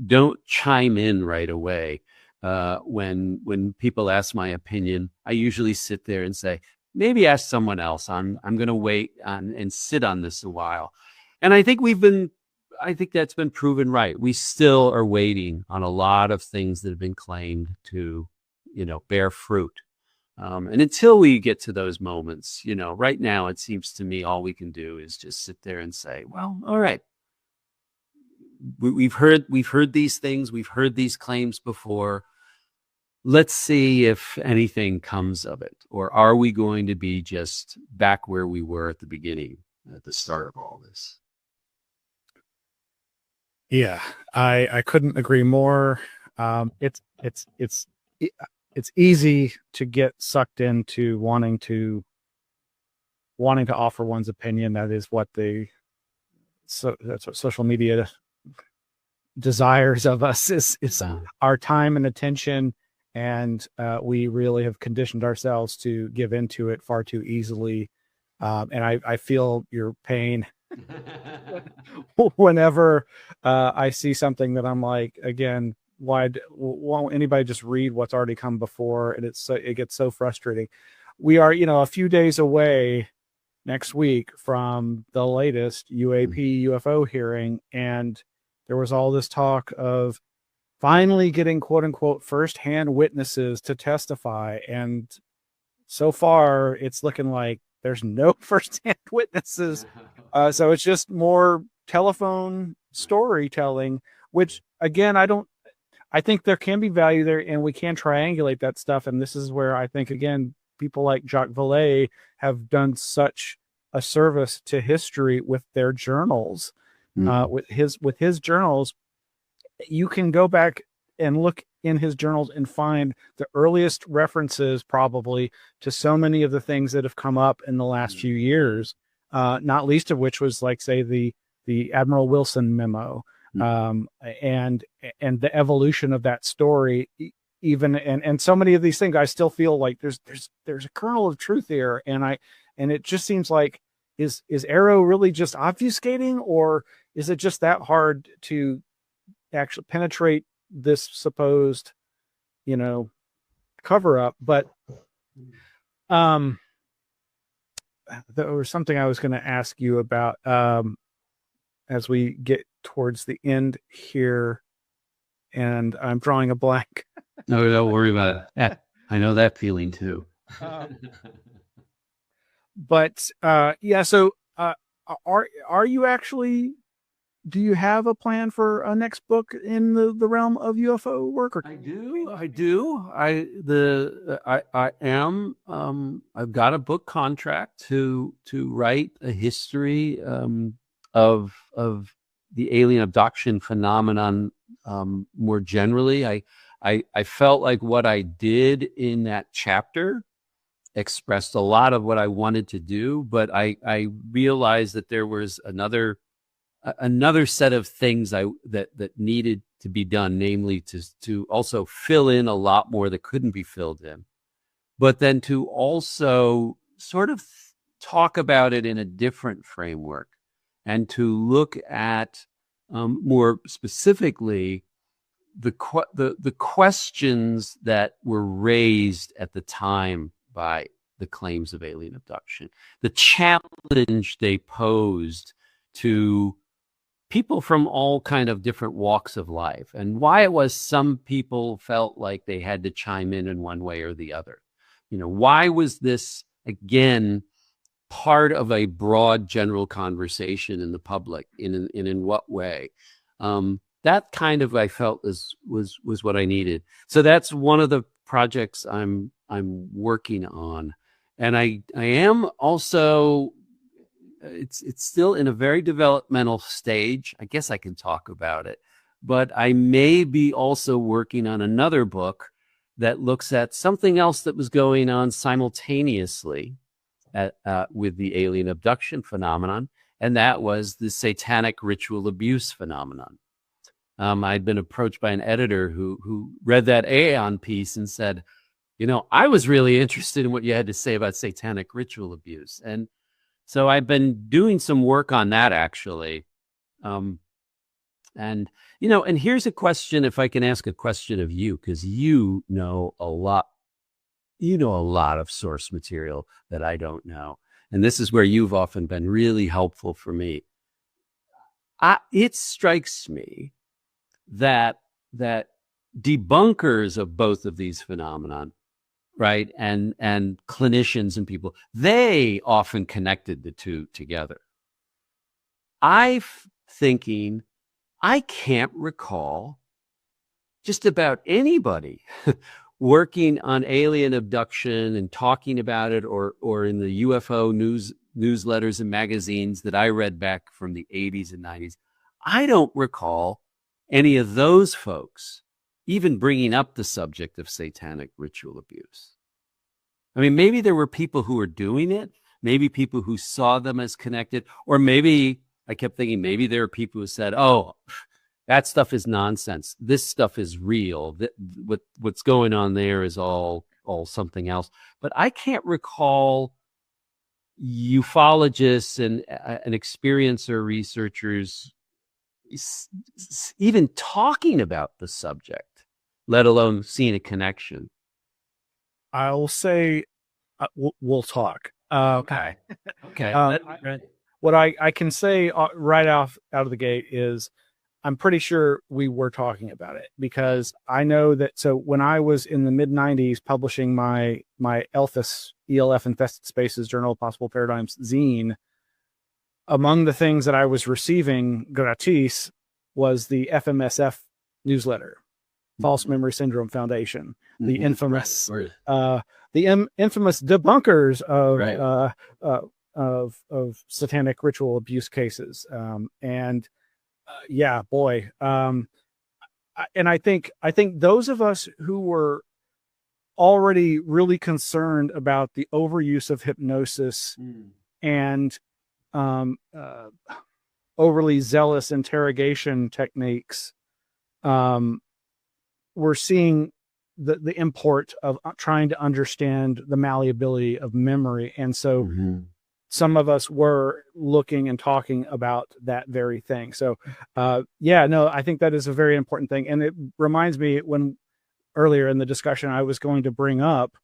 don't chime in right away. When people ask my opinion, I usually sit there and say, maybe ask someone else. I'm going to wait and sit on this a while. And I think that's been proven right. We still are waiting on a lot of things that have been claimed to, bear fruit. And until we get to those moments, right now, it seems to me all we can do is just sit there and say, well, all right, we've heard these things. We've heard these claims before. Let's see if anything comes of it. Or are we going to be just back where we were at the beginning, at the start of all this? Yeah, I couldn't agree more. It's easy to get sucked into wanting to offer one's opinion. That is what that's what social media desires of us, is our time and attention. And we really have conditioned ourselves to give into it far too easily. And I feel your pain whenever I see something that I'm like, again, why won't anybody just read what's already come before? And it gets so frustrating. We are, a few days away next week from the latest UAP UFO hearing, and there was all this talk of finally getting quote unquote firsthand witnesses to testify, and so far it's looking like there's no firsthand witnesses. So it's just more telephone storytelling, which again, I think there can be value there, and we can triangulate that stuff. And this is where I think, again, people like Jacques Vallée have done such a service to history with their journals. With his journals, you can go back and look in his journals and find the earliest references probably to so many of the things that have come up in the last few years, not least of which was, like, say, the Admiral Wilson memo, and the evolution of that story, even, and so many of these things. I still feel like there's a kernel of truth here, and it just seems like, is Arrow really just obfuscating, or is it just that hard to actually penetrate this supposed, cover up? But there was something I was going to ask you about as we get towards the end here, and I'm drawing a blank. No, don't worry about it. I know that feeling too. But yeah, so are you actually, do you have a plan for a next book in the realm of UFO work? Or? I do. I am. I've got a book contract to write a history of the alien abduction phenomenon more generally. I felt like what I did in that chapter expressed a lot of what I wanted to do, but I realized that there was another set of things that needed to be done, namely to also fill in a lot more that couldn't be filled in, but then to also sort of talk about it in a different framework, and to look at more specifically the questions that were raised at the time by the claims of alien abduction, the challenge they posed to people from all kind of different walks of life, and why it was some people felt like they had to chime in one way or the other. Why was this, again, part of a broad general conversation in the public, in what way? That kind of, I felt, was what I needed. So that's one of the projects I'm working on. And I am also, it's still in a very developmental stage. I guess I can talk about it, but I may be also working on another book that looks at something else that was going on simultaneously with the alien abduction phenomenon, and that was the satanic ritual abuse phenomenon. I'd been approached by an editor who read that Aeon piece and said, I was really interested in what you had to say about satanic ritual abuse. And so I've been doing some work on that, actually. And here's a question, if I can ask a question of you, because you know a lot you know a lot of source material that I don't know. And this is where you've often been really helpful for me. It strikes me that debunkers of both of these phenomenon, right, and clinicians and people, they often connected the two together. I'm thinking, I can't recall just about anybody working on alien abduction and talking about it, or in the UFO newsletters and magazines that I read back from the 80s and 90s. I don't recall any of those folks even bringing up the subject of satanic ritual abuse. I mean, maybe there were people who were doing it, maybe people who saw them as connected, or maybe I kept thinking maybe there are people who said, oh, that stuff is nonsense. This stuff is real. What's going on there is all something else. But I can't recall ufologists and experiencer researchers even talking about the subject, let alone seeing a connection. I'll say we'll talk. Okay. What I can say right out of the gate is I'm pretty sure we were talking about it, because I know that. So when I was in the mid 90s publishing my ELF Infested Spaces Journal of Possible Paradigms zine, among the things that I was receiving gratis was the FMSF newsletter, False Memory Syndrome Foundation, the infamous, infamous debunkers of satanic ritual abuse cases. Yeah, boy. And I think those of us who were already really concerned about the overuse of hypnosis and overly zealous interrogation techniques, we're seeing the import of trying to understand the malleability of memory. And so some of us were looking and talking about that very thing. So I think that is a very important thing. And it reminds me, when earlier in the discussion I was going to bring up,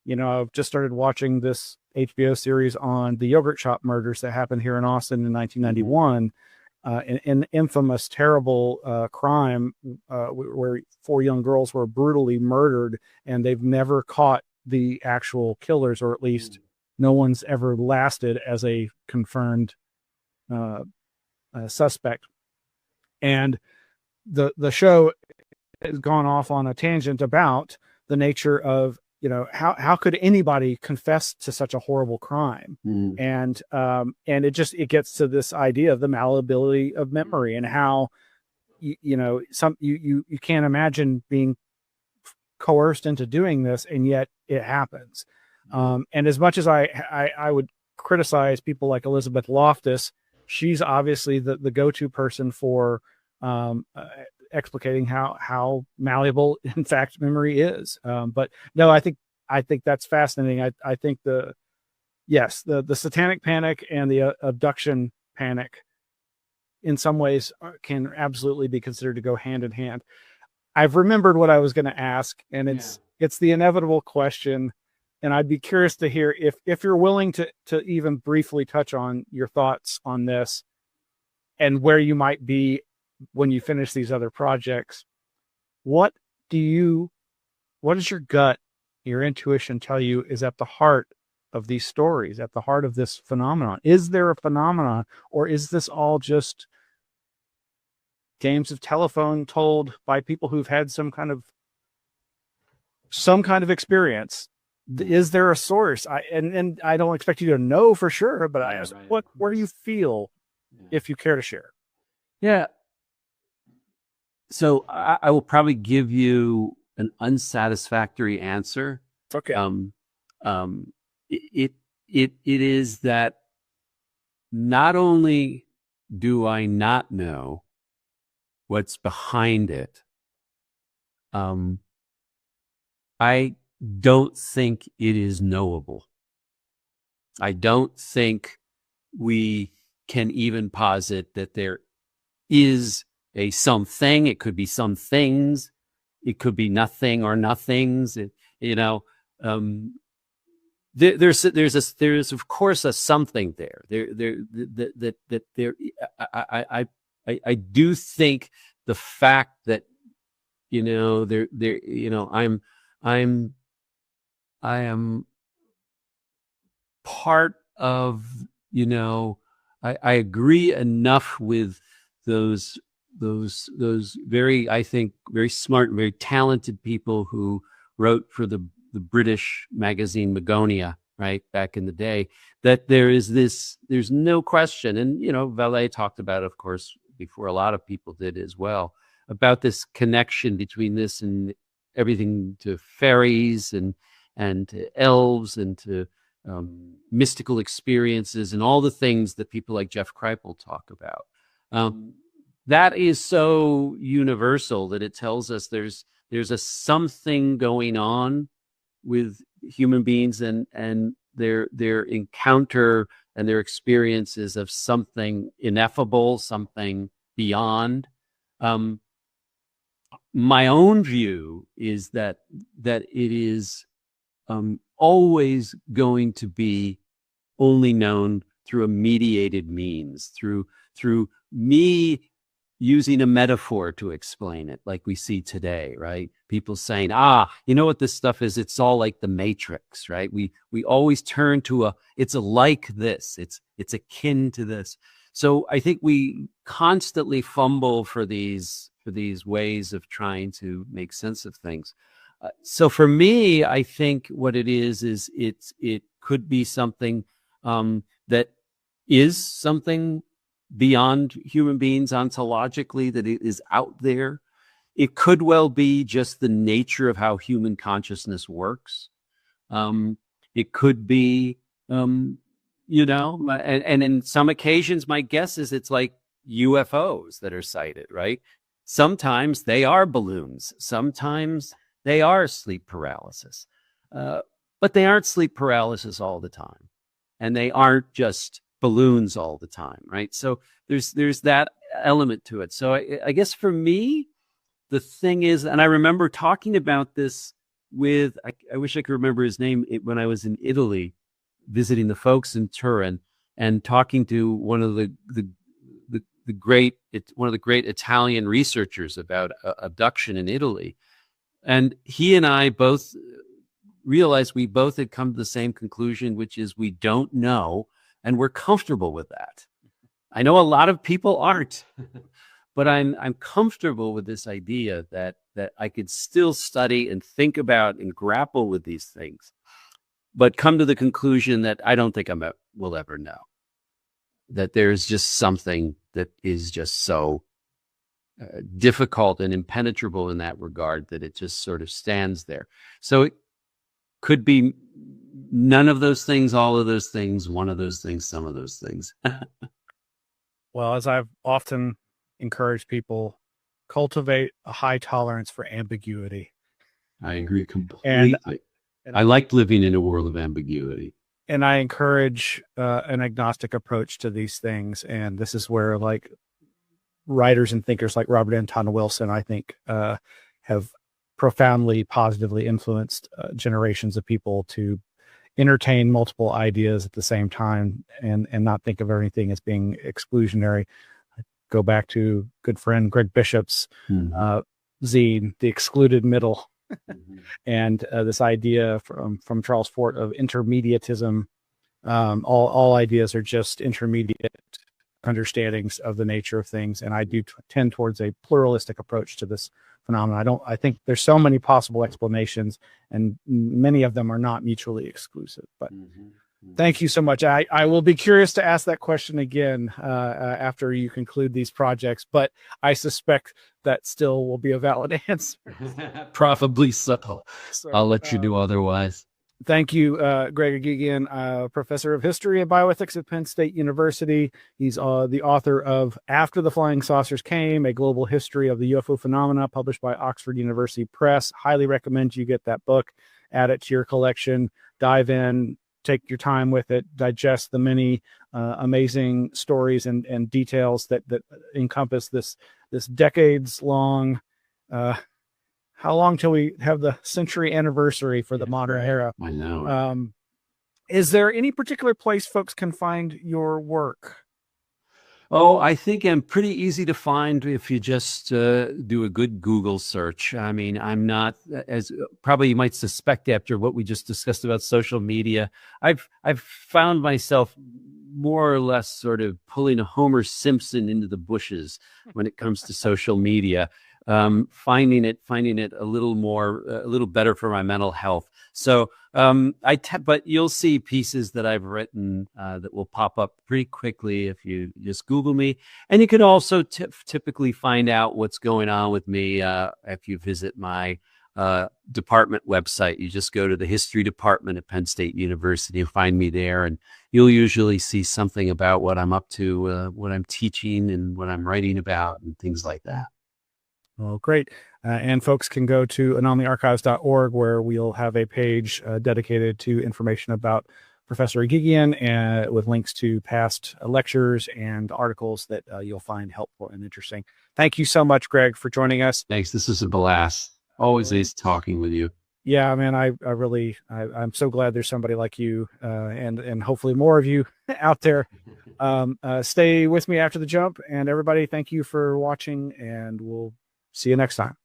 I've just started watching this HBO series on the yogurt shop murders that happened here in Austin in 1991. An infamous, terrible crime where 4 young girls were brutally murdered, and they've never caught the actual killers, or at least no one's ever lasted as a confirmed suspect. And the show has gone off on a tangent about the nature of, how could anybody confess to such a horrible crime? And it gets to this idea of the malleability of memory, and how you can't imagine being coerced into doing this, and yet it happens. And as much as I would criticize people like Elizabeth Loftus, she's obviously the go-to person for explicating how malleable, in fact, memory is. But no, I think that's fascinating. I think the satanic panic and the abduction panic in some ways can absolutely be considered to go hand in hand. I've remembered what I was going to ask, and it's the inevitable question. And I'd be curious to hear if you're willing to even briefly touch on your thoughts on this and where you might be when you finish these other projects. What does your gut, your intuition tell you is at the heart of these stories, at the heart of this phenomenon? Is there a phenomenon, or is this all just games of telephone told by people who've had some kind of experience? Is there a source? And I don't expect you to know for sure, but where do you feel, if you care to share? Yeah. So I will probably give you an unsatisfactory answer. Okay. It is that not only do I not know what's behind it, I don't think it is knowable. I don't think we can even posit that there is a something. It could be some things. It could be nothing or nothings. there's of course a something there. I do think the fact that I am part of, I agree enough with those very, I think, very smart, very talented people who wrote for the British magazine Magonia, right, back in the day, that there's no question. And, Vallée talked about, of course, before a lot of people did as well, about this connection between this and everything to fairies and to elves and to mystical experiences and all the things that people like Jeff Kripal talk about. That is so universal that it tells us there's a something going on with human beings and their encounter and their experiences of something ineffable, something beyond. My own view is that it is always going to be only known through a mediated means, through me using a metaphor to explain it, like we see today, right? People saying, you know what this stuff is? It's all like the Matrix, right? We always turn to it's like this, it's akin to this. So I think we constantly fumble for these ways of trying to make sense of things. So for me, I think what it is it could be something that is something beyond human beings ontologically, that it is out there. It could well be just the nature of how human consciousness works. It could be, and in some occasions, my guess is it's like UFOs that are sighted, right? Sometimes they are balloons. Sometimes they are sleep paralysis. But they aren't sleep paralysis all the time. And they aren't just balloons all the time, right? So there's that element to it. So I guess for me, the thing is, and I remember talking about this with, I wish I could remember his name, when I was in Italy, visiting the folks in Turin and talking to one of the great Italian researchers about abduction in Italy. And he and I both realized we both had come to the same conclusion, which is we don't know, and we're comfortable with that. I know a lot of people aren't, but I'm comfortable with this idea that I could still study and think about and grapple with these things, but come to the conclusion that I don't think will ever know. That there's just something that is just so difficult and impenetrable in that regard that it just sort of stands there. So it could be none of those things, all of those things, one of those things, some of those things. Well, as I've often encouraged people, cultivate a high tolerance for ambiguity. I agree completely. And I like living in a world of ambiguity. And I encourage an agnostic approach to these things. And this is where, like, writers and thinkers like Robert Anton Wilson, I think, have profoundly positively influenced generations of people to entertain multiple ideas at the same time and not think of everything as being exclusionary. Go back to good friend Greg Bishop's zine, The Excluded Middle, and this idea from Charles Fort of intermediatism. All ideas are just intermediate understandings of the nature of things, and I do tend towards a pluralistic approach to this phenomenon. I think there's so many possible explanations, and many of them are not mutually exclusive. But thank you so much. I will be curious to ask that question again after you conclude these projects, but I suspect that still will be a valid answer. Probably so. I'll let you do otherwise. Thank you, Greg Eghigian, professor of history and bioethics at Penn State University. He's the author of After the Flying Saucers Came, A Global History of the UFO Phenomena, published by Oxford University Press. Highly recommend you get that book, add it to your collection, dive in, take your time with it, digest the many amazing stories and details that encompass this decades-long how long till we have the century anniversary for the modern era? I know. Is there any particular place folks can find your work? Oh, I think I'm pretty easy to find if you just do a good Google search. I mean, I'm not, as probably you might suspect after what we just discussed about social media. I've found myself more or less sort of pulling a Homer Simpson into the bushes when it comes to social media, finding it a little better for my mental health. So but you'll see pieces that I've written that will pop up pretty quickly if you just Google me. And you can also typically find out what's going on with me if you visit my department website. You just go to the history department at Penn State University and find me there. And you'll usually see something about what I'm up to, what I'm teaching and what I'm writing about and things like that. Well, great. And folks can go to anomalyarchives.org, where we'll have a page dedicated to information about Professor Eghigian, and with links to past lectures and articles that you'll find helpful and interesting. Thank you so much, Greg, for joining us. Thanks. This is a blast. Always nice talking with you. Yeah, man, I'm so glad there's somebody like you, and hopefully more of you out there. Stay with me after the jump, and everybody, thank you for watching, and we'll see you next time.